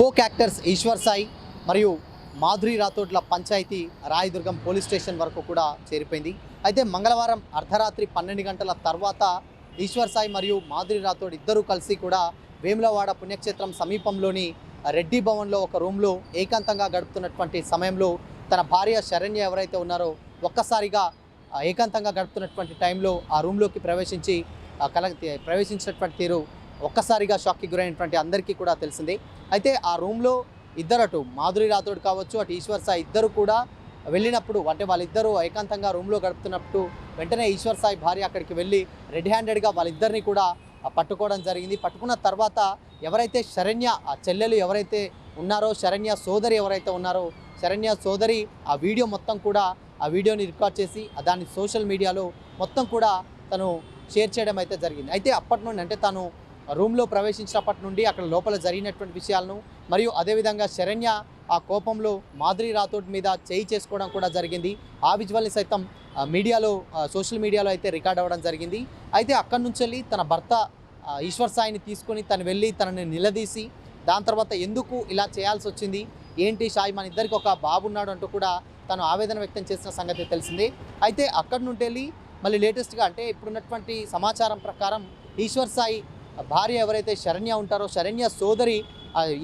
Folk actors Eshwar Sai మరియు Madhuri రాథోడ్ల panchayat Rayadurgam police station వరకు కూడా చేరిపోయింది. అయితే మంగళవారం అర్ధరాత్రి 12 గంటల తర్వాత ఈశ్వర్ సాయి మరియు మాధురి రాథోడ్ ఇద్దరూ కలిసి కూడా వేములవాడ పుణ్యక్షేత్రం సమీపంలోని రెడ్డి భవన్లో ఒక రూమ్లో ఏకాంతంగా గడుపుతున్నటువంటి సమయంలో తన భార్య శరణ్య ఎవరైతే ఉన్నారో ఒక్కసారిగా ఏకాంతంగా గడుపుతున్నటువంటి టైంలో ఆ రూమ్లోకి ప్రవేశించినటువంటి తీరు ఒక్కసారిగా షాక్కి గురైనటువంటి అందరికీ కూడా తెలిసిందే. అయితే ఆ రూమ్లో ఇద్దరు, అటు మాధురి రాథోడ్ కావచ్చు అటు ఈశ్వర్ సాయి ఇద్దరు కూడా వెళ్ళినప్పుడు, అంటే వాళ్ళిద్దరూ ఏకాంతంగా రూమ్లో గడుపుతున్నప్పుడు వెంటనే ఈశ్వర్ సాయి భార్య అక్కడికి వెళ్ళి రెడ్ హ్యాండెడ్గా వాళ్ళిద్దరిని కూడా పట్టుకోవడం జరిగింది. పట్టుకున్న తర్వాత ఎవరైతే శరణ్య ఆ చెల్లెలు ఎవరైతే ఉన్నారో, శరణ్య సోదరి ఎవరైతే ఉన్నారో, శరణ్య సోదరి ఆ వీడియో మొత్తం కూడా ఆ వీడియోని రికార్డ్ చేసి దాన్ని సోషల్ మీడియాలో మొత్తం కూడా తను షేర్ చేయడం అయితే జరిగింది. అయితే అప్పటి నుండి, అంటే తను రూమ్లో ప్రవేశించినప్పటి నుండి అక్కడ లోపల జరిగినటువంటి విషయాలను మరియు అదేవిధంగా శరణ్య ఆ కోపంలో మాధురి రాథోడ్ మీద చేయి చేసుకోవడం కూడా జరిగింది. ఆ విజువల్ని సైతం మీడియాలో సోషల్ మీడియాలో అయితే రికార్డ్ అవ్వడం జరిగింది. అయితే అక్కడి నుంచి వెళ్ళి తన భర్త ఈశ్వర్ సాయిని తీసుకొని తను వెళ్ళి తనని నిలదీసి దాని తర్వాత ఎందుకు ఇలా చేయాల్సి వచ్చింది, ఏంటి సాయి, మన ఇద్దరికి ఒక బాబు ఉన్నాడు అంటూ కూడా తను ఆవేదన వ్యక్తం చేసిన సంగతి తెలిసింది. అయితే అక్కడి నుండి వెళ్ళి మళ్ళీ లేటెస్ట్గా, అంటే ఇప్పుడున్నటువంటి సమాచారం ప్రకారం ఈశ్వర్ సాయి భార్య ఎవరైతే శరణ్య ఉంటారో, శరణ్య సోదరి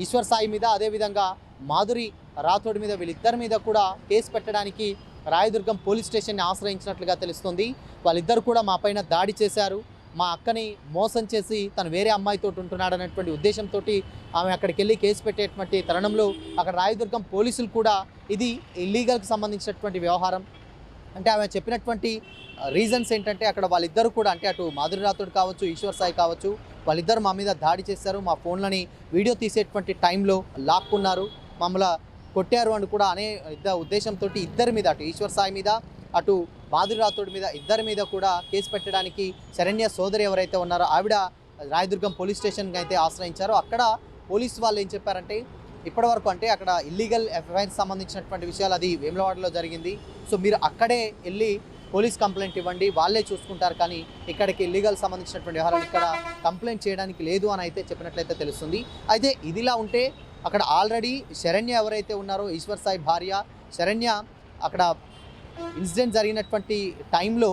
ఈశ్వర్ సాయి మీద అదేవిధంగా మాధురి రాథోడ్ మీద వీళ్ళిద్దరి మీద కూడా కేసు పెట్టడానికి రాయదుర్గం పోలీస్ స్టేషన్ని ఆశ్రయించినట్లుగా తెలుస్తుంది. వాళ్ళిద్దరు కూడా మా పైన దాడి చేశారు, మా అక్కని మోసం చేసి తను వేరే అమ్మాయితో ఉంటున్నాడు అనేటువంటి ఉద్దేశంతో ఆమె అక్కడికి వెళ్ళి కేసు పెట్టేటువంటి తరుణంలో అక్కడ రాయదుర్గం పోలీసులు కూడా ఇది ఇల్లీగల్కి సంబంధించినటువంటి వ్యవహారం, అంటే ఆమె చెప్పినటువంటి రీజన్స్ ఏంటంటే అక్కడ వాళ్ళిద్దరు కూడా, అంటే అటు మాధురి రాథోడ్ కావచ్చు ఈశ్వర్ సాయి కావచ్చు, వాళ్ళిద్దరు మా మీద దాడి చేశారు, మా ఫోన్లని వీడియో తీసేటువంటి టైంలో లాక్కున్నారు, మమ్మల్ని కొట్టారు అని కూడా అనే ఉద్దేశంతో ఇద్దరి మీద, అటు ఈశ్వర్ సాయి మీద అటు మాధురి రాథోడ్ మీద ఇద్దరి మీద కూడా కేసు పెట్టడానికి శరణ్య సోదరి ఎవరైతే ఉన్నారో ఆవిడ రాయదుర్గం పోలీస్ స్టేషన్కి అయితే ఆశ్రయించారో అక్కడ పోలీసు వాళ్ళు ఏం చెప్పారంటే ఇప్పటివరకు, అంటే అక్కడ ఇల్లీగల్ ఎఫ్ఐఆర్ సంబంధించినటువంటి విషయాలు అది వేములవాడలో జరిగింది, సో మీరు అక్కడే వెళ్ళి పోలీస్ కంప్లైంట్ ఇవ్వండి, వాళ్ళే చూసుకుంటారు, కానీ ఇక్కడికి ఇల్లీగల్ సంబంధించినటువంటి వ్యవహారాలు ఇక్కడ కంప్లైంట్ చేయడానికి లేదు అని అయితే చెప్పినట్లయితే తెలుస్తుంది. అయితే ఇదిలా ఉంటే అక్కడ ఆల్రెడీ శరణ్య ఎవరైతే ఉన్నారో ఈశ్వర్ సాయి భార్య శరణ్య అక్కడ ఇన్సిడెంట్ జరిగినటువంటి టైంలో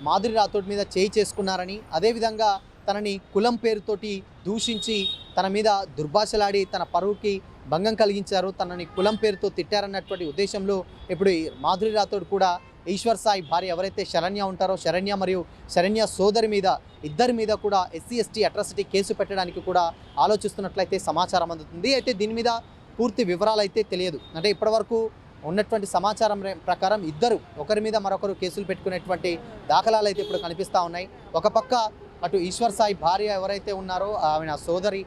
మాధురి రాథోడ్ మీద చేయి చేసుకున్నారని, అదేవిధంగా తనని కులం పేరుతోటి దూషించి తన మీద దుర్భాషలాడి తన పరువుకి భంగం కలిగించారు, తనని కులం పేరుతో తిట్టారన్నటువంటి ఉద్దేశంలో ఇప్పుడు మాధురి రాథోడ్ కూడా ఈశ్వర్ సాయి భార్య ఎవరైతే శరణ్య ఉంటారో శరణ్య మరియు శరణ్య సోదరి మీద ఇద్దరి మీద కూడా SC/ST అట్రాసిటీ కేసు పెట్టడానికి కూడా ఆలోచిస్తున్నట్లయితే సమాచారం అందుతుంది. అయితే దీని మీద పూర్తి వివరాలు అయితే తెలియదు, అంటే ఇప్పటివరకు ఉన్నటువంటి సమాచారం ప్రకారం ఇద్దరు ఒకరి మీద మరొకరు కేసులు పెట్టుకునేటువంటి దాఖలాలు అయితే ఇప్పుడు కనిపిస్తూ ఉన్నాయి. ఒక పక్క అటు ఈశ్వర్ సాయి భార్య ఎవరైతే ఉన్నారో ఆమె సోదరి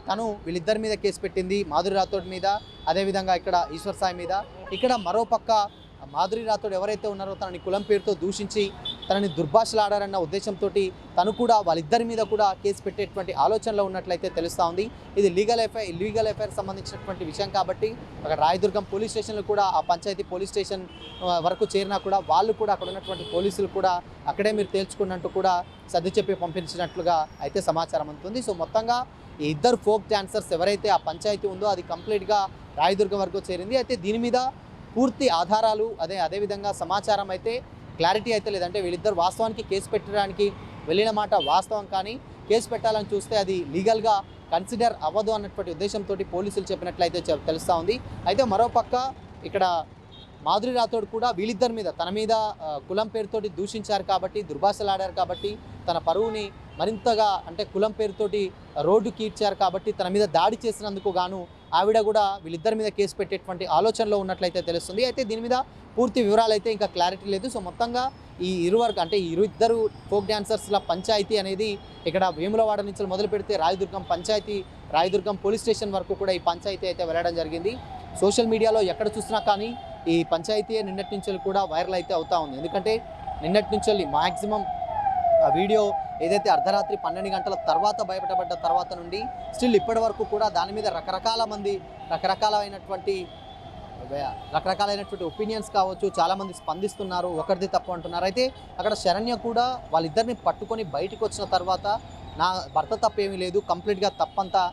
తను వీళ్ళిద్దరి మీద కేసు పెట్టింది, మాధురి రాథోడ్ మీద అదేవిధంగా ఇక్కడ ఈశ్వర్ సాయి మీద. ఇక్కడ మరోపక్క మాధురి రాథోడ్ ఎవరైతే ఉన్నారో తనని కులం పేరుతో దూషించి తనని దుర్భాషలాడారన్న ఉద్దేశంతో తను కూడా వాళ్ళిద్దరి మీద కూడా కేసు పెట్టేటువంటి ఆలోచనలో ఉన్నట్లయితే తెలుస్తూ ఉంది. ఇది ఇల్లీగల్ ఎఫైర్ సంబంధించినటువంటి విషయం కాబట్టి అక్కడ రాయదుర్గం పోలీస్ స్టేషన్లు కూడా ఆ పంచాయతీ పోలీస్ స్టేషన్ వరకు చేరినా కూడా వాళ్ళు కూడా అక్కడ ఉన్నటువంటి పోలీసులు కూడా అక్కడే మీరు తేల్చుకున్నట్టు కూడా సర్ది చెప్పి పంపించినట్లుగా అయితే సమాచారం అందుతుంది. సో మొత్తంగా ఈ ఇద్దరు ఫోక్ డాన్సర్స్ ఎవరైతే ఆ పంచాయతీ ఉందో అది కంప్లీట్గా రాయదుర్గం వరకు చేరింది. అయితే దీని మీద పూర్తి ఆధారాలు అదేవిధంగా సమాచారం అయితే క్లారిటీ అయితే లేదంటే వీళ్ళిద్దరు వాస్తవానికి కేసు పెట్టడానికి వెళ్ళిన మాట వాస్తవం, కానీ కేసు పెట్టాలని చూస్తే అది లీగల్గా కన్సిడర్ అవ్వదు అన్నటువంటి ఉద్దేశంతో పోలీసులు చెప్పినట్లయితే తెలుస్తూ ఉంది. అయితే మరోపక్క ఇక్కడ మాధురి రాథోడ్ కూడా వీళ్ళిద్దరి మీద తన మీద కులం పేరుతోటి దూషించారు కాబట్టి, దుర్భాషలాడారు కాబట్టి, తన పరువుని మరింతగా, అంటే కులం పేరుతోటి రోడ్డుకి ఇచ్చారు కాబట్టి తన మీద దాడి చేసినందుకు గాను ఆవిడ కూడా వీళ్ళిద్దరి మీద కేసు పెట్టేటువంటి ఆలోచనలో ఉన్నట్లయితే తెలుస్తుంది. అయితే దీని మీద పూర్తి వివరాలు అయితే ఇంకా క్లారిటీ లేదు. సో మొత్తంగా ఈ ఇద్దరు ఫోక్ డాన్సర్స్ల పంచాయతీ అనేది ఇక్కడ వేములవాడ నుంచి మొదలు పెడితే రాయదుర్గం పోలీస్ స్టేషన్ వరకు కూడా ఈ పంచాయతీ అయితే వెళ్ళడం జరిగింది. సోషల్ మీడియాలో ఎక్కడ చూసినా కానీ ఈ పంచాయతీ నిన్నటి నుంచి కూడా వైరల్ అయితే అవుతూ ఉంది. ఎందుకంటే నిన్నటి నుంచి మ్యాక్సిమం ఆ వీడియో ఏదైతే అర్ధరాత్రి 12 గంటల తర్వాత బయటపడ్డ తర్వాత నుండి స్టిల్ ఇప్పటి వరకు కూడా దాని మీద రకరకాలైనటువంటి ఒపీనియన్స్ కావచ్చు, చాలామంది స్పందిస్తున్నారు, ఒకరిది తప్పు అంటున్నారు. అయితే అక్కడ శరణ్య కూడా వాళ్ళిద్దరిని పట్టుకొని బయటకు వచ్చిన తర్వాత నా భర్త తప్పేమీ లేదు, కంప్లీట్గా తప్పంతా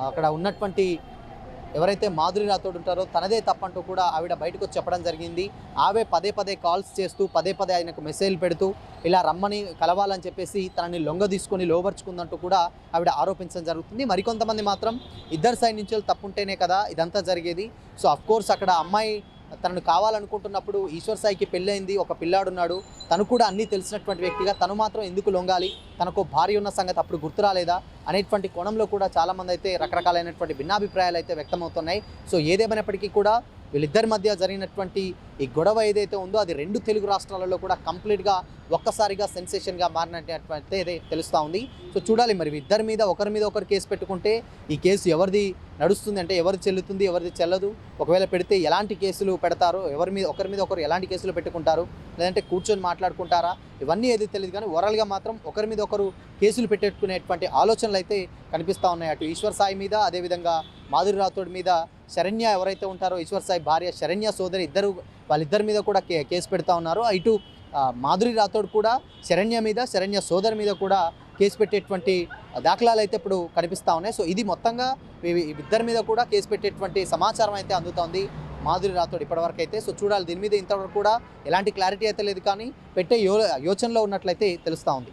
అక్కడ ఉన్నటువంటి ఎవరైతే మాధురి రాథోడ్ ఉంటారో తనదే తప్పంటూ కూడా ఆవిడ బయటకు వచ్చి చెప్పడం జరిగింది. ఆమె పదే పదే కాల్స్ చేస్తూ పదే పదే ఆయనకు మెసేజ్లు పెడుతూ ఇలా రమ్మని కలవాలని చెప్పేసి తనని లొంగ తీసుకొని లోబర్చుకుందంటూ కూడా ఆవిడ ఆరోపించడం జరుగుతుంది. మరికొంతమంది మాత్రం ఇద్దరు సైడ్ నుంచి తప్పుంటేనే కదా ఇదంతా జరిగేది. సో అఫ్కోర్స్ అక్కడ అమ్మాయి తనను కావాలనుకుంటున్నప్పుడు ఈశ్వర్ సాయికి పెళ్ళైంది, ఒక పిల్లాడున్నాడు, తను కూడా అన్నీ తెలిసినటువంటి వ్యక్తిగా తను మాత్రం ఎందుకు లొంగాలి, తనకు భార్య ఉన్న సంగతి అప్పుడు గుర్తు రాలేదా అనేటువంటి కోణంలో కూడా చాలామంది అయితే రకరకాలైనటువంటి భిన్నాభిప్రాయాలు అయితే వ్యక్తమవుతున్నాయి. సో ఏదేమైనప్పటికీ కూడా వీళ్ళిద్దరి మధ్య జరిగినటువంటి ఈ గొడవ ఏదైతే ఉందో అది రెండు తెలుగు రాష్ట్రాలలో కూడా కంప్లీట్గా ఒక్కసారిగా సెన్సేషన్గా మారినటువంటి తెలుస్తూ ఉంది. సో చూడాలి మరి ఇద్దరి మీద ఒకరి మీద ఒకరు కేసు పెట్టుకుంటే ఈ కేసు ఎవరిది నడుస్తుంది, అంటే ఎవరు చెల్లుతుంది ఎవరిది చెల్లదు, ఒకవేళ పెడితే ఎలాంటి కేసులు పెడతారో, ఒకరి మీద ఒకరు ఎలాంటి కేసులు పెట్టుకుంటారు, లేదంటే కూర్చొని మాట్లాడుకుంటారా, ఇవన్నీ ఏది తెలియదు. కానీ ఓవరాల్గా మాత్రం ఒకరి మీద ఒకరు కేసులు పెట్టేట్టుకునేటువంటి ఆలోచనలు అయితే కనిపిస్తూ ఉన్నాయి. అటు ఈశ్వర్ సాయి మీద, అదేవిధంగా మాధురి రాథోడ్ మీద శరణ్య ఎవరైతే ఉంటారో ఈశ్వర్ సాయి భార్య శరణ్య సోదరి వాళ్ళిద్దరి మీద కూడా కేసు పెడతా ఉన్నారు. ఇటు మాధురి రాథోడ్ కూడా శరణ్య మీద, శరణ్య సోదరి మీద కూడా కేసు పెట్టేటువంటి దాఖలాలు అయితే ఇప్పుడు కనిపిస్తూ ఉన్నాయి. సో ఇది మొత్తంగా ఇద్దరి మీద కూడా కేసు పెట్టేటువంటి సమాచారం అయితే అందుతోంది మాధురి రాథోడ్ ఇప్పటివరకు అయితే. సో చూడాలి, దీని మీద ఇంతవరకు కూడా ఎలాంటి క్లారిటీ అయితే లేదు, కానీ పెట్టే యోచనలో ఉన్నట్లయితే తెలుస్తూ ఉంది.